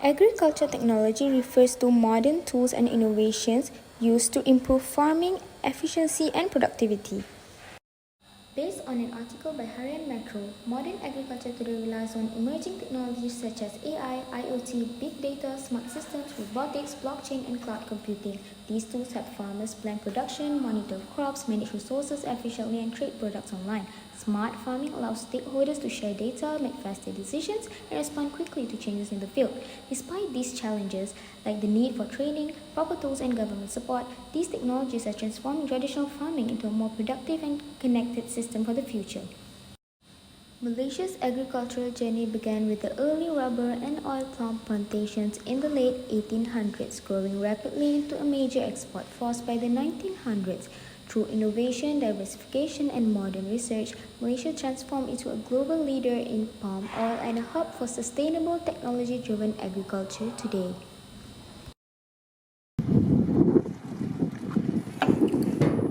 Agriculture technology refers to modern tools and innovations used to improve farming efficiency and productivity. Based on an article by Harian Macro, modern agriculture today relies on emerging technologies such as AI, IoT, big data, smart systems, robotics, blockchain, and cloud computing. These tools help farmers plan production, monitor crops, manage resources efficiently, and trade products online. Smart farming allows stakeholders to share data, make faster decisions, and respond quickly to changes in the field. Despite these challenges, like the need for training, proper tools, and government support, these technologies are transforming traditional farming into a more productive and connected system for the future. Malaysia's agricultural journey began with the early rubber and oil palm plantations in the late 1800s, growing rapidly into a major export force by the 1900s. Through innovation, diversification, and modern research, Malaysia transformed into a global leader in palm oil and a hub for sustainable technology-driven agriculture today.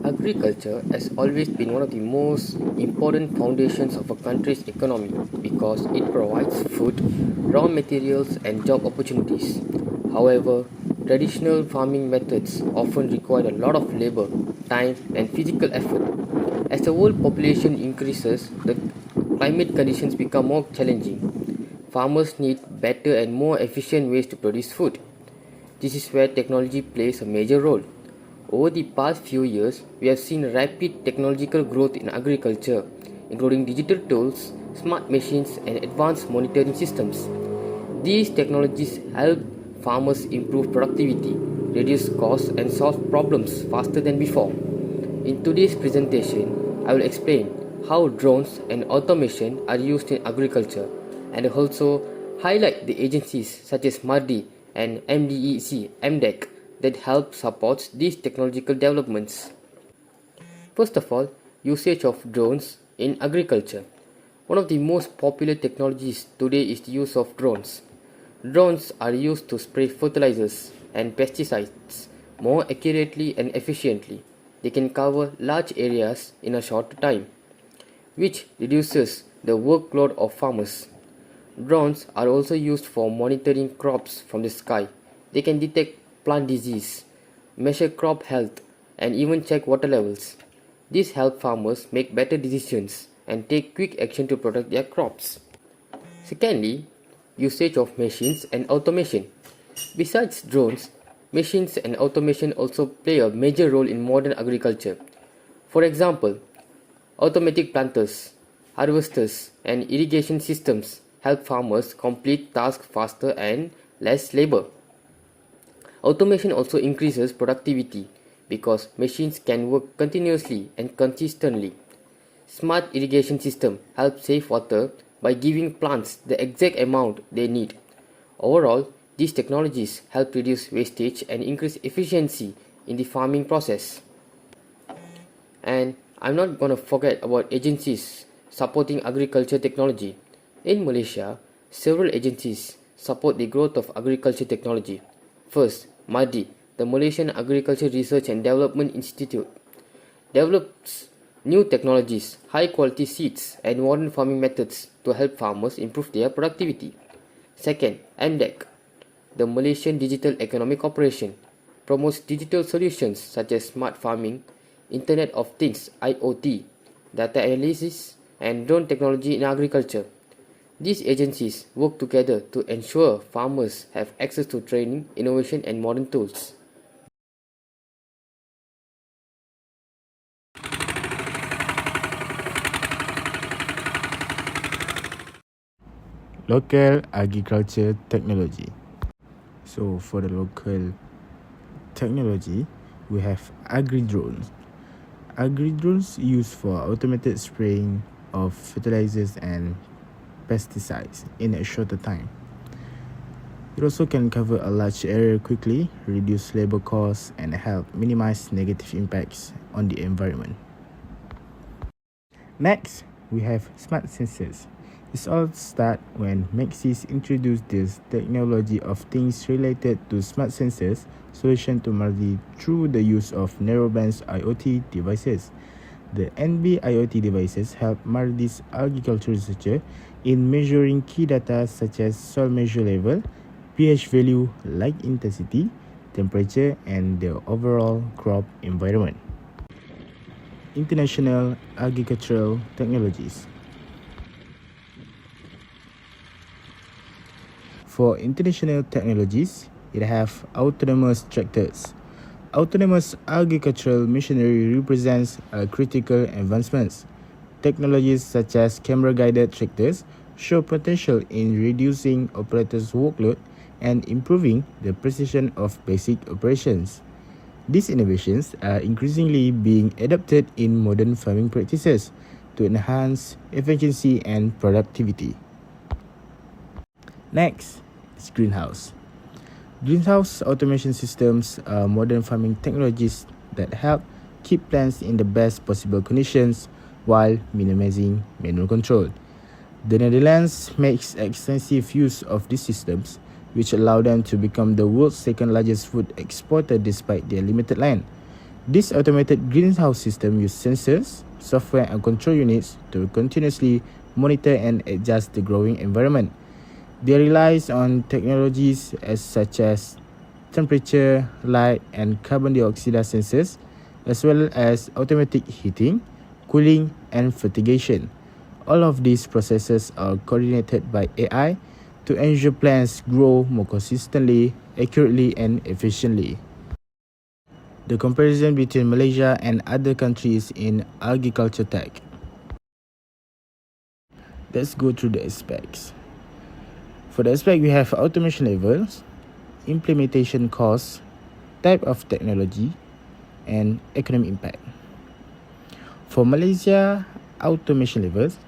Agriculture has always been one of the most important foundations of a country's economy because it provides food, raw materials, and job opportunities. However, traditional farming methods often require a lot of labor, time, and physical effort. As the world population increases, the climate conditions become more challenging. Farmers need better and more efficient ways to produce food. This is where technology plays a major role. Over the past few years, we have seen rapid technological growth in agriculture, including digital tools, smart machines, and advanced monitoring systems. These technologies help farmers improve productivity, reduce costs, and solve problems faster than before. In today's presentation, I will explain how drones and automation are used in agriculture and also highlight the agencies such as MARDI and MDEC that help support these technological developments. First of all, usage of drones in agriculture. One of the most popular technologies today is the use of drones. Drones are used to spray fertilizers and pesticides more accurately and efficiently. They can cover large areas in a short time, which reduces the workload of farmers. Drones are also used for monitoring crops from the sky. They can detect plant disease, measure crop health, and even check water levels. This helps farmers make better decisions and take quick action to protect their crops. Secondly, usage of machines and automation. Besides drones, machines and automation also play a major role in modern agriculture. For example, automatic planters, harvesters, and irrigation systems help farmers complete tasks faster and less labor. Automation also increases productivity because machines can work continuously and consistently. Smart irrigation system help save water by giving plants the exact amount they need. Overall, these technologies help reduce wastage and increase efficiency in the farming process. And I'm not going to forget about agencies supporting agriculture technology. In Malaysia, several agencies support the growth of agriculture technology. First, MADI, the Malaysian Agriculture Research and Development Institute, develops new technologies, high quality seeds, and modern farming methods to help farmers improve their productivity. Second, MDEC, the Malaysian Digital Economic Corporation, promotes digital solutions such as smart farming, Internet of Things (IoT), data analysis, and drone technology in agriculture. These agencies work together to ensure farmers have access to training, innovation, and modern tools. Local agriculture technology. So for the local technology, we have agri-drones. Agri-drones used for automated spraying of fertilizers and pesticides in a shorter time. It also can cover a large area quickly, reduce labor costs, and help minimize negative impacts on the environment. Next, we have smart sensors. This all starts when Maxis introduced this technology of things related to smart sensors solution to Mardi through the use of narrowband IoT devices. The NB IoT devices help Mardi's agriculture researcher in measuring key data such as soil moisture level, pH value, light intensity, temperature, and the overall crop environment. International agricultural technologies. For international technologies, it have autonomous tractors. Autonomous agricultural machinery represents a critical advancements. Technologies such as camera-guided tractors show potential in reducing operators' workload and improving the precision of basic operations. These innovations are increasingly being adopted in modern farming practices to enhance efficiency and productivity. Next is greenhouse. Greenhouse automation systems are modern farming technologies that help keep plants in the best possible conditions while minimizing manual control. The Netherlands makes extensive use of these systems, which allow them to become the world's second largest food exporter despite their limited land. This automated greenhouse system uses sensors, software, and control units to continuously monitor and adjust the growing environment. They relies on technologies such as temperature, light, and carbon dioxide sensors, as well as automatic heating, cooling, and fertigation. All of these processes are coordinated by AI to ensure plants grow more consistently, accurately, and efficiently. The comparison between Malaysia and other countries in agriculture tech. Let's go through the aspects. For the aspect, we have automation levels, implementation costs, type of technology, and economic impact. For Malaysia, automation levels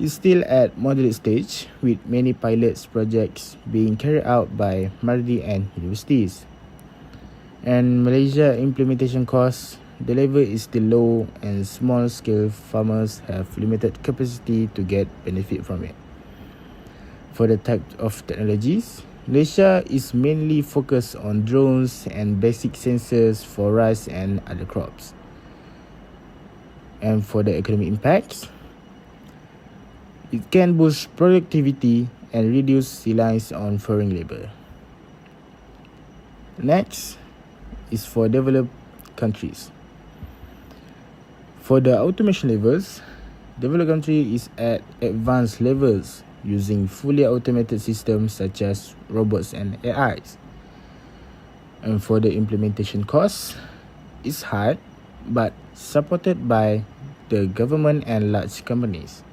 is still at moderate stage, with many pilots projects being carried out by MARDI and universities. And Malaysia implementation costs, the level is still low and small-scale farmers have limited capacity to get benefit from it. For the type of technologies, Malaysia is mainly focused on drones and basic sensors for rice and other crops. And for the economic impacts, it can boost productivity and reduce reliance on foreign labor. Next is for developed countries. For the automation levels, developed country is at advanced levels using fully automated systems such as robots and AIs. And for the implementation costs, it's hard but supported by the government and large companies.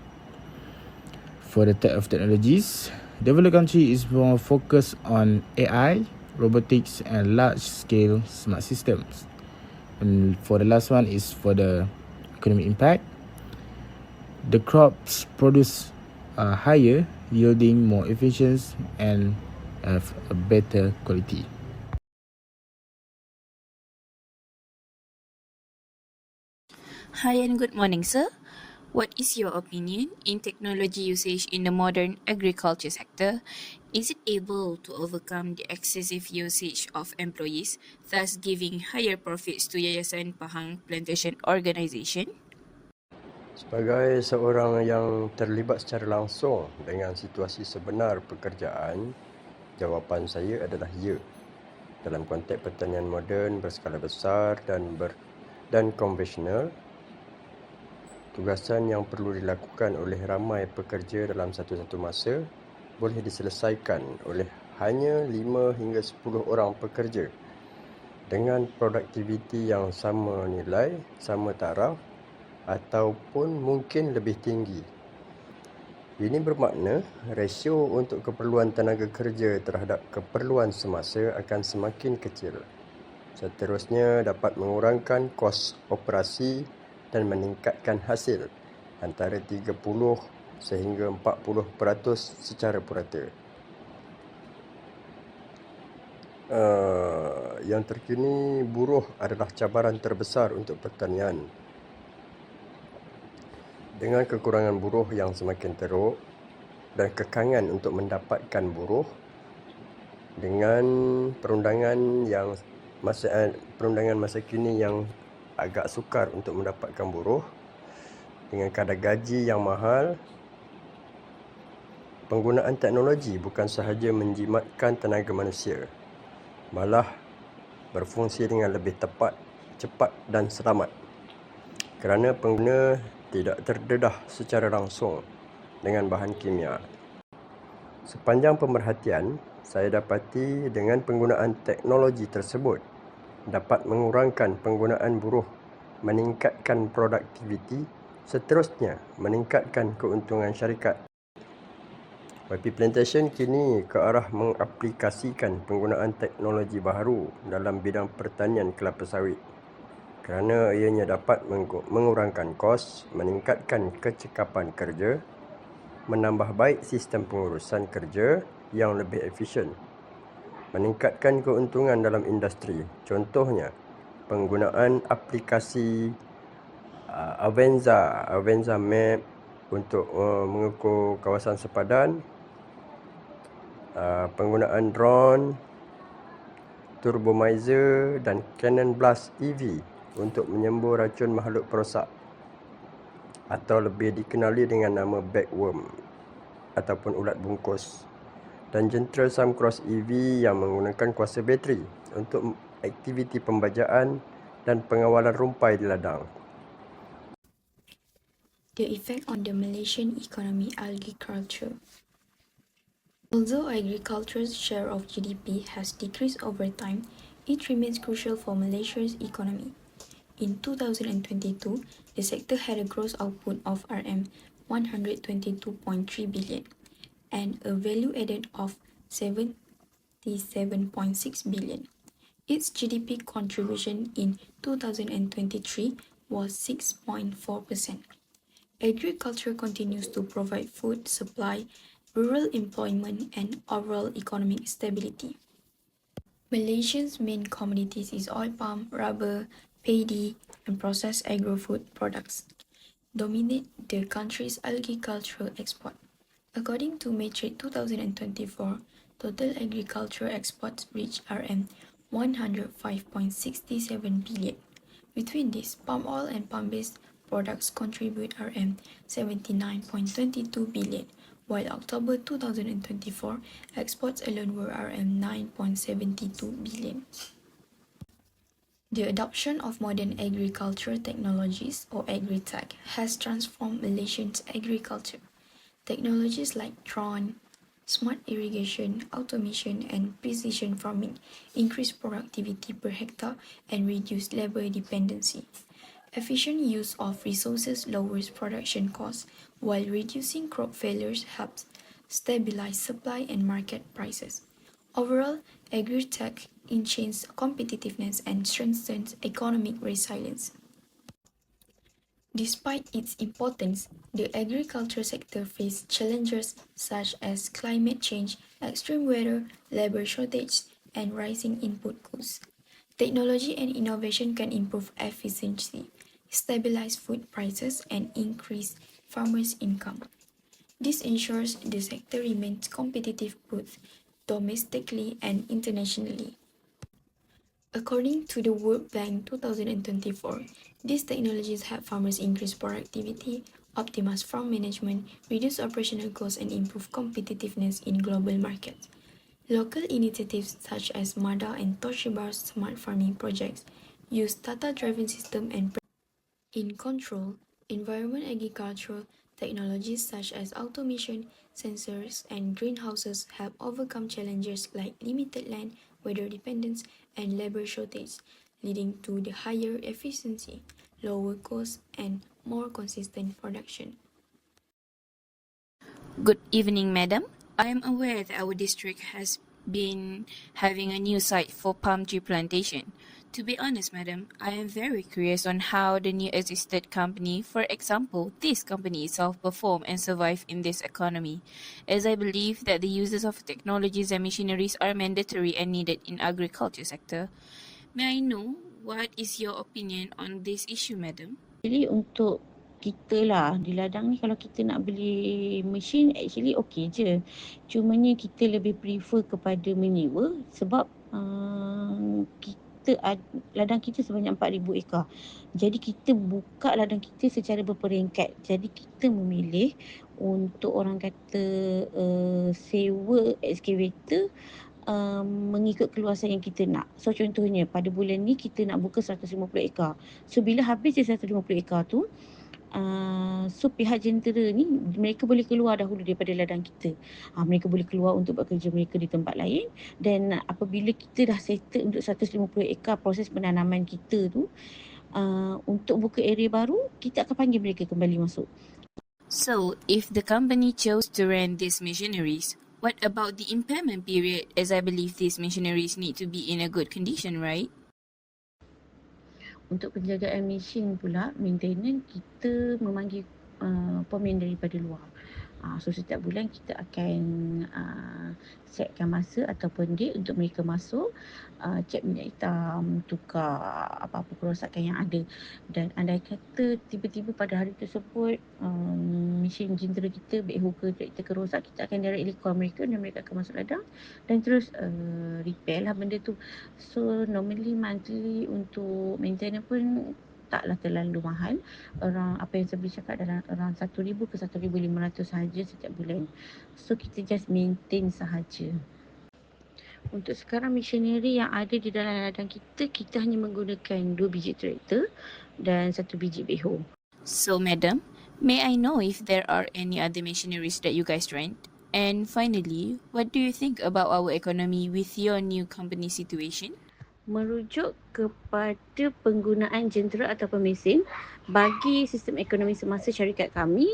For the type of technologies, developed country is more focused on AI, robotics, and large-scale smart systems. And for the last one is for the economic impact. The crops produce higher, yielding more efficient and have a better quality. Hi and good morning, sir. What is your opinion in technology usage in the modern agriculture sector? Is it able to overcome the excessive usage of employees, thus giving higher profits to Yayasan Pahang Plantation Organisation? Sebagai seorang yang terlibat secara langsung dengan situasi sebenar pekerjaan, jawapan saya adalah ya. Dalam konteks pertanian moden berskala besar dan konvensional, tugasan yang perlu dilakukan oleh ramai pekerja dalam satu-satu masa boleh diselesaikan oleh hanya 5 hingga 10 orang pekerja dengan produktiviti yang sama nilai, sama taraf ataupun mungkin lebih tinggi. Ini bermakna rasio untuk keperluan tenaga kerja terhadap keperluan semasa akan semakin kecil. Seterusnya dapat mengurangkan kos operasi dan meningkatkan hasil antara 30 sehingga 40% secara purata. Yang terkini, buruh adalah cabaran terbesar untuk pertanian. Dengan kekurangan buruh yang semakin teruk dan kekangan untuk mendapatkan buruh, dengan perundangan masa kini yang agak sukar untuk mendapatkan buruh, dengan kadar gaji yang mahal, Penggunaan teknologi bukan sahaja menjimatkan tenaga manusia, malah berfungsi dengan lebih tepat, cepat dan selamat kerana pengguna tidak terdedah secara langsung dengan bahan kimia. Sepanjang pemerhatian, saya dapati dengan penggunaan teknologi tersebut dapat mengurangkan penggunaan buruh, meningkatkan produktiviti, seterusnya meningkatkan keuntungan syarikat. YP Plantation kini ke arah mengaplikasikan penggunaan teknologi baharu dalam bidang pertanian kelapa sawit kerana ianya dapat mengurangkan kos, meningkatkan kecekapan kerja, menambah baik sistem pengurusan kerja yang lebih efisien, meningkatkan keuntungan dalam industri. Contohnya, penggunaan aplikasi Avenza Map untuk mengukur kawasan sepadan, penggunaan drone, turbomizer dan Cannon Blast EV untuk menyembur racun makhluk perosak atau lebih dikenali dengan nama bagworm ataupun ulat bungkus, dan jentera Samcross EV yang menggunakan kuasa bateri untuk aktiviti pembajaan dan pengawalan rumpai di ladang. The effect on the Malaysian economy agriculture. Although agriculture's share of GDP has decreased over time, it remains crucial for Malaysia's economy. In 2022, the sector had a gross output of RM 122.3 billion and a value added of 77.6 billion. Its GDP contribution in 2023 was 6.4%. Agriculture continues to provide food supply, rural employment, and overall economic stability. Malaysia's main commodities is oil palm, rubber, paddy, and processed agro-food products dominate the country's agricultural export. According to Matrix 2024, total agriculture exports reached RM 105.67 billion. Between this, palm oil and palm-based products contribute RM 79.22 billion, while October 2024 exports alone were RM 9.72 billion. The adoption of modern agricultural technologies, or agri-tech, has transformed Malaysia's agriculture. Technologies like drone, smart irrigation, automation, and precision farming increase productivity per hectare and reduce labor dependency. Efficient use of resources lowers production costs, while reducing crop failures helps stabilize supply and market prices. Overall, agri-tech enhances competitiveness and strengthens economic resilience. Despite its importance, the agriculture sector faces challenges such as climate change, extreme weather, labor shortage, and rising input costs. Technology and innovation can improve efficiency, stabilize food prices, and increase farmers' income. This ensures the sector remains competitive both domestically and internationally. According to the World Bank 2024, these technologies help farmers increase productivity, optimize farm management, reduce operational costs, and improve competitiveness in global markets. Local initiatives such as MADA and Toshiba's smart farming projects use data-driven system and in control, environment agricultural technologies such as automation, sensors, and greenhouses help overcome challenges like limited land, weather dependence, and labor shortage, leading to the higher efficiency, lower costs, and more consistent production. Good evening, madam. I am aware that our district has been having a new site for palm tree plantation. To be honest, madam, I am very curious on how the new existed company, for example, this company itself, perform and survive in this economy, as I believe that the uses of technologies and machineries are mandatory and needed in agriculture sector. May I know what is your opinion on this issue, madam? Actually untuk kita lah di ladang ni, kalau kita nak beli mesin actually okey je. Cumanya kita lebih prefer kepada menyewa sebab ladang kita sebanyak 4,000 ekar. Jadi kita buka ladang kita secara berperingkat. Jadi kita memilih untuk orang kata sewa excavator mengikut keluasan yang kita nak. So contohnya pada bulan ni kita nak buka 150 ekar. So bila habis je 150 ekar tu, so pihak jentera ni mereka boleh keluar dahulu daripada ladang kita. Mereka boleh keluar untuk bekerja mereka di tempat lain, dan apabila kita dah settle untuk 150 ekar proses penanaman kita tu, untuk buka area baru, kita akan panggil mereka kembali masuk. So, if the company chose to rent these machineries, what about the impairment period, as I believe these machineries need to be in a good condition, right? Untuk penjagaan mesin pula, maintenance, kita memanggil pemen daripada luar. So setiap bulan kita akan setkan masa ataupun date untuk mereka masuk, cek minyak hitam, tukar apa-apa kerosakan yang ada. Dan andai kata tiba-tiba pada hari tersebut mesin jentera kita, backhoe ke traktor kerosak, kita akan directly call mereka dan mereka akan masuk ladang dan terus repair lah benda tu. So normally monthly untuk maintenance pun taklah terlalu mahal. Apa yang saya boleh cakap dalam around 1,000 ke 1,500 sahaja setiap bulan. So kita just maintain sahaja. Untuk sekarang machinery yang ada di dalam ladang kita hanya menggunakan 2 biji traktor dan 1 biji backhoe. So, madam, may I know if there are any other machineries that you guys rent? And finally, what do you think about our economy with your new company situation? Merujuk kepada penggunaan jentera ataupun mesin bagi sistem ekonomi semasa syarikat kami,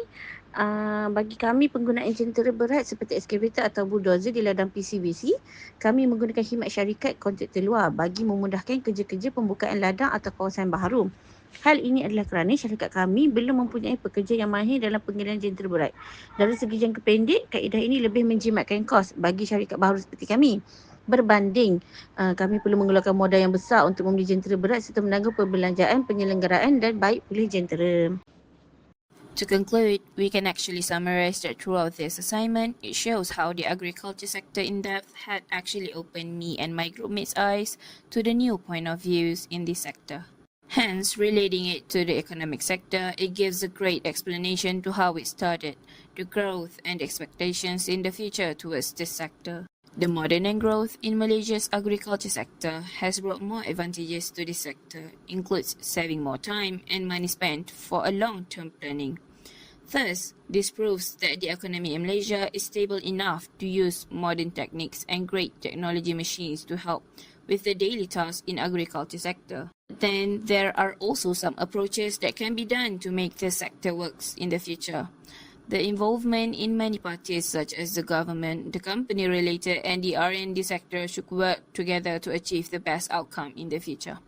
bagi kami penggunaan jentera berat seperti excavator atau bulldozer di ladang PCBC, kami menggunakan khidmat syarikat kontraktor luar bagi memudahkan kerja-kerja pembukaan ladang atau kawasan baharu. Hal ini adalah kerana syarikat kami belum mempunyai pekerja yang mahir dalam pengendalian jentera berat. Dari segi jangka pendek, kaedah ini lebih menjimatkan kos bagi syarikat baharu seperti kami. Berbanding kami perlu mengeluarkan modal yang besar untuk membeli jentera berat serta menanggung perbelanjaan penyelenggaraan dan baik pulih jentera. To conclude, we can actually summarize that throughout this assignment, it shows how the agriculture sector in depth had actually opened me and my groupmates' eyes to the new point of views in this sector. Hence, relating it to the economic sector, it gives a great explanation to how it started, the growth and expectations in the future towards this sector. The modern and growth in Malaysia's agriculture sector has brought more advantages to this sector, includes saving more time and money spent for a long-term planning. Thus, this proves that the economy in Malaysia is stable enough to use modern techniques and great technology machines to help with the daily tasks in agriculture sector. Then, there are also some approaches that can be done to make the sector works in the future. The involvement in many parties such as the government, the company related and the R&D sector should work together to achieve the best outcome in the future.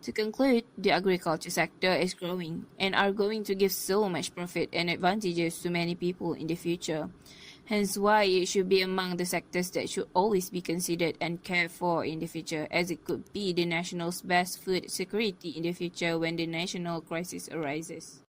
To conclude, the agriculture sector is growing and are going to give so much profit and advantages to many people in the future. Hence why it should be among the sectors that should always be considered and cared for in the future, as it could be the national's best food security in the future when the national crisis arises.